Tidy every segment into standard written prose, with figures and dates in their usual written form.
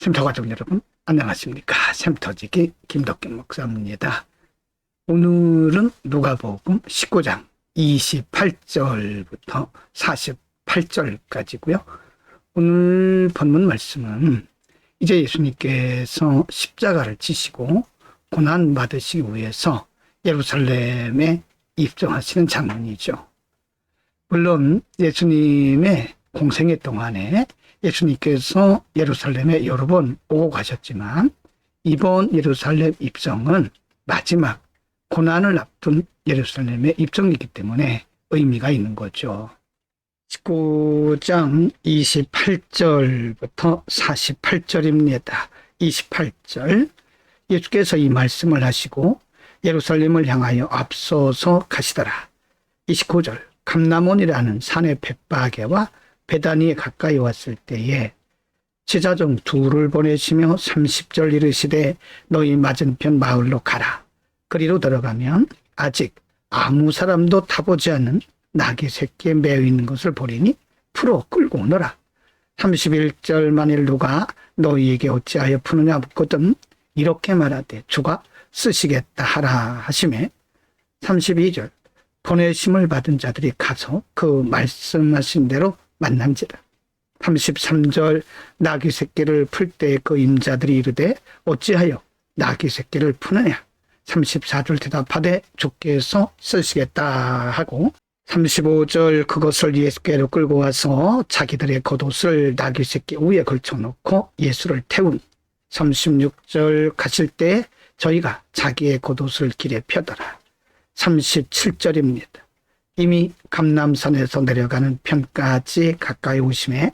샘터 가족 여러분 안녕하십니까. 샘터지기 김덕균 목사입니다. 오늘은 누가복음 19장 28절부터 48절까지고요. 오늘 본문 말씀은 이제 예수님께서 십자가를 지시고 고난 받으시기 위해서 예루살렘에 입성하시는 장면이죠. 물론 예수님의 공생애 동안에 예수님께서 예루살렘에 여러 번 오고 가셨지만 이번 예루살렘 입성은 마지막 고난을 앞둔 예루살렘의 입성이기 때문에 의미가 있는 거죠. 19장 28절부터 48절입니다. 28절 예수께서 이 말씀을 하시고 예루살렘을 향하여 앞서서 가시더라. 29절 감람원이라는 산의 벳바게와 베다니에 가까이 왔을 때에 제자 중 둘을 보내시며 30절 이르시되 너희 맞은편 마을로 가라. 그리로 들어가면 아직 아무 사람도 타보지 않은 나귀 새끼에 매여 있는 것을 보리니 풀어 끌고 오너라. 31절 만일 누가 너희에게 어찌하여 푸느냐 묻거든 이렇게 말하되 주가 쓰시겠다 하라 하시매 32절 보내심을 받은 자들이 가서 그 말씀하신 대로 만난지라. 33절 나귀 새끼를 풀 때 그 임자들이 이르되 어찌하여 나귀 새끼를 푸느냐. 34절 대답하되 주께서 쓰시겠다 하고 35절 그것을 예수께로 끌고 와서 자기들의 겉옷을 나귀 새끼 위에 걸쳐놓고 예수를 태운. 36절 가실 때 저희가 자기의 겉옷을 길에 펴더라. 37절입니다. 이미 감람산에서 내려가는 편까지 가까이 오심에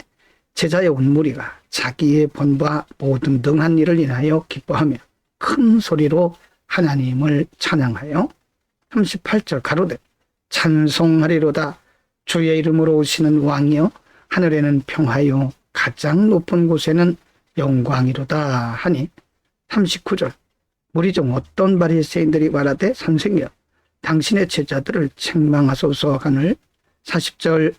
제자의 온 무리가 자기의 본바 모든 등한 일을 인하여 기뻐하며 큰 소리로 하나님을 찬양하여 38절 가로되 찬송하리로다 주의 이름으로 오시는 왕이여 하늘에는 평화요 가장 높은 곳에는 영광이로다 하니 39절 무리 중 어떤 바리새인들이 말하되 선생이여 당신의 제자들을 책망하소서 하늘. 40절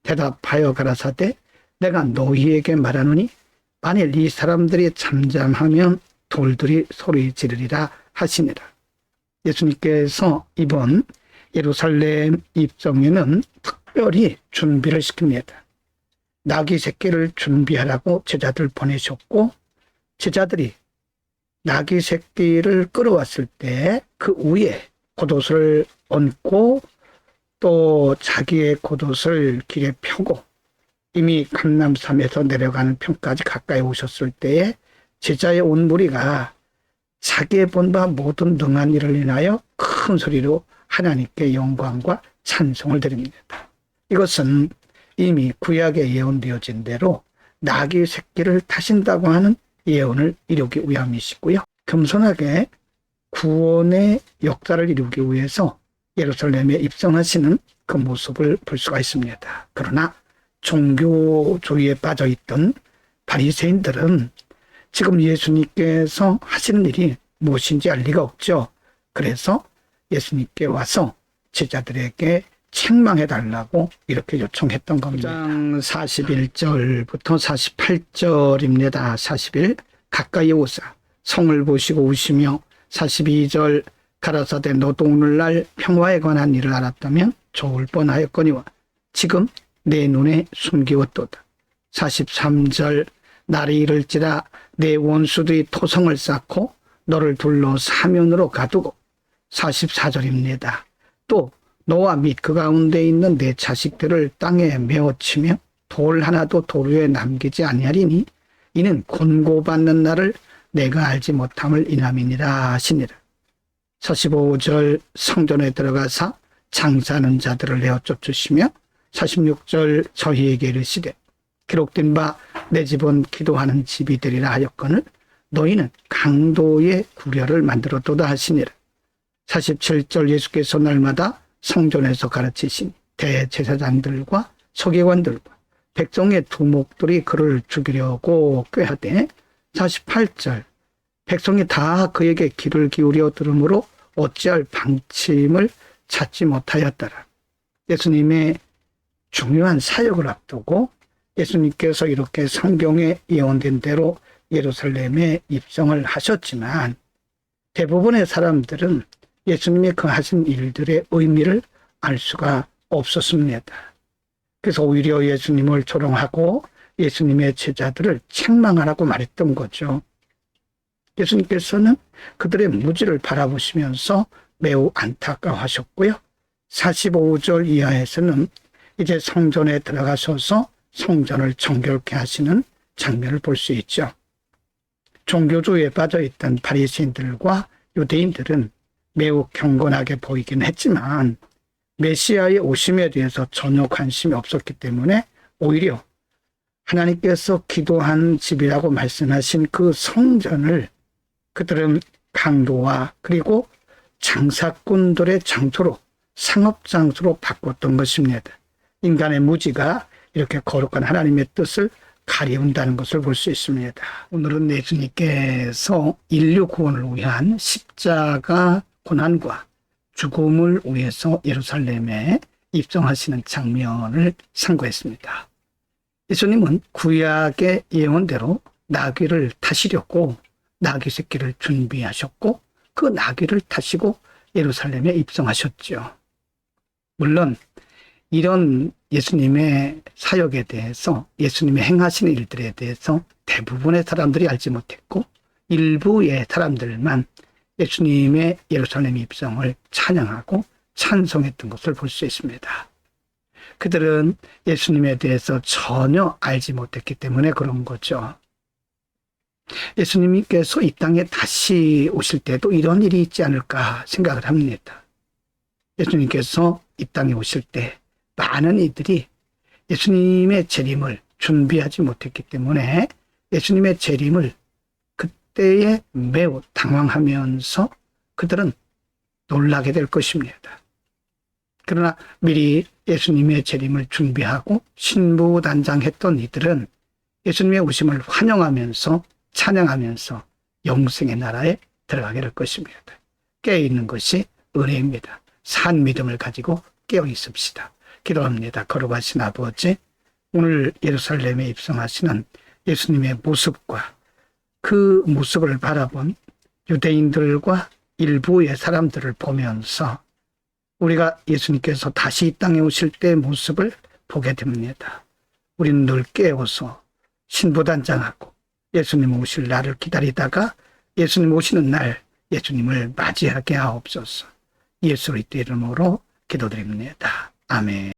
대답하여 가라사대 내가 너희에게 말하노니 만일 이 사람들이 잠잠하면 돌들이 소리 지르리라 하시니라. 예수님께서 이번 예루살렘 입성에는 특별히 준비를 시킵니다. 나귀 새끼를 준비하라고 제자들 보내셨고 제자들이 나귀 새끼를 끌어왔을 때 그 위에 겉옷을 얹고 또 자기의 겉옷을 길에 펴고 이미 감람산에서 내려가는 편까지 가까이 오셨을 때에 제자의 온 무리가 자기의 본바 모든 능한 일을 인하여 큰 소리로 하나님께 영광과 찬송을 드립니다. 이것은 이미 구약에 예언되어진 대로 나귀 새끼를 타신다고 하는 예언을 이루기 위함이시고요. 겸손하게 구원의 역사를 이루기 위해서 예루살렘에 입성하시는 그 모습을 볼 수가 있습니다. 그러나 종교주의에 빠져있던 바리새인들은 지금 예수님께서 하시는 일이 무엇인지 알 리가 없죠. 그래서 예수님께 와서 제자들에게 책망해달라고 이렇게 요청했던 겁니다. 41절부터 48절입니다. 41 가까이 오사 성을 보시고 우시며 42절 가라사대 너도 오늘날 평화에 관한 일을 알았다면 좋을 뻔하였거니와 지금 내 눈에 숨기웠도다. 43절 날이 이를지라 내 원수들이 토성을 쌓고 너를 둘러 사면으로 가두고 44절입니다. 또 너와 및 그 가운데 있는 내 자식들을 땅에 메어치며 돌 하나도 도로에 남기지 아니하리니 이는 권고받는 날을 내가 알지 못함을 인함이니라 하시니라. 45절 성전에 들어가사 장사하는 자들을 내어 쫓으시며 46절 저희에게 이르시되 기록된 바 내 집은 기도하는 집이 되리라 하였거늘 너희는 강도의 구려를 만들었도다 하시니라. 47절 예수께서 날마다 성전에서 가르치신 대제사장들과 서기관들과 백성의 두목들이 그를 죽이려고 꾀하되 48절 백성이 다 그에게 귀를 기울여 들으므로 어찌할 방침을 찾지 못하였더라. 예수님의 중요한 사역을 앞두고 예수님께서 이렇게 성경에 예언된 대로 예루살렘에 입성을 하셨지만 대부분의 사람들은 예수님이 그 하신 일들의 의미를 알 수가 없었습니다. 그래서 오히려 예수님을 조롱하고 예수님의 제자들을 책망하라고 말했던 거죠. 예수님께서는 그들의 무지를 바라보시면서 매우 안타까워하셨고요. 45절 이하에서는 이제 성전에 들어가셔서 성전을 정결케 하시는 장면을 볼 수 있죠. 종교주의에 빠져있던 바리새인들과 유대인들은 매우 경건하게 보이긴 했지만 메시아의 오심에 대해서 전혀 관심이 없었기 때문에 오히려 하나님께서 기도한 집이라고 말씀하신 그 성전을 그들은 강도와 그리고 장사꾼들의 장소로, 상업장소로 바꿨던 것입니다. 인간의 무지가 이렇게 거룩한 하나님의 뜻을 가리운다는 것을 볼 수 있습니다. 오늘은 예수님께서 인류 구원을 위한 십자가 고난과 죽음을 위해서 예루살렘에 입성하시는 장면을 상고했습니다. 예수님은 구약의 예언대로 나귀를 타시려고 나귀 새끼를 준비하셨고 그 나귀를 타시고 예루살렘에 입성하셨죠. 물론 이런 예수님의 사역에 대해서 예수님의 행하시는 일들에 대해서 대부분의 사람들이 알지 못했고 일부의 사람들만 예수님의 예루살렘 입성을 찬양하고 찬송했던 것을 볼 수 있습니다. 그들은 예수님에 대해서 전혀 알지 못했기 때문에 그런 거죠. 예수님께서 이 땅에 다시 오실 때도 이런 일이 있지 않을까 생각을 합니다. 예수님께서 이 땅에 오실 때 많은 이들이 예수님의 재림을 준비하지 못했기 때문에 예수님의 재림을 그때에 매우 당황하면서 그들은 놀라게 될 것입니다. 그러나 미리 예수님의 재림을 준비하고 신부단장했던 이들은 예수님의 오심을 환영하면서 찬양하면서 영생의 나라에 들어가게 될 것입니다. 깨어있는 것이 은혜입니다. 산 믿음을 가지고 깨어 있읍시다. 기도합니다. 거룩하신 아버지, 오늘 예루살렘에 입성하시는 예수님의 모습과 그 모습을 바라본 유대인들과 일부의 사람들을 보면서 우리가 예수님께서 다시 이 땅에 오실 때의 모습을 보게 됩니다. 우리는 늘 깨어서 신부단장하고 예수님 오실 날을 기다리다가 예수님 오시는 날 예수님을 맞이하게 하옵소서. 예수 그리스도의 이름으로 기도드립니다. 아멘.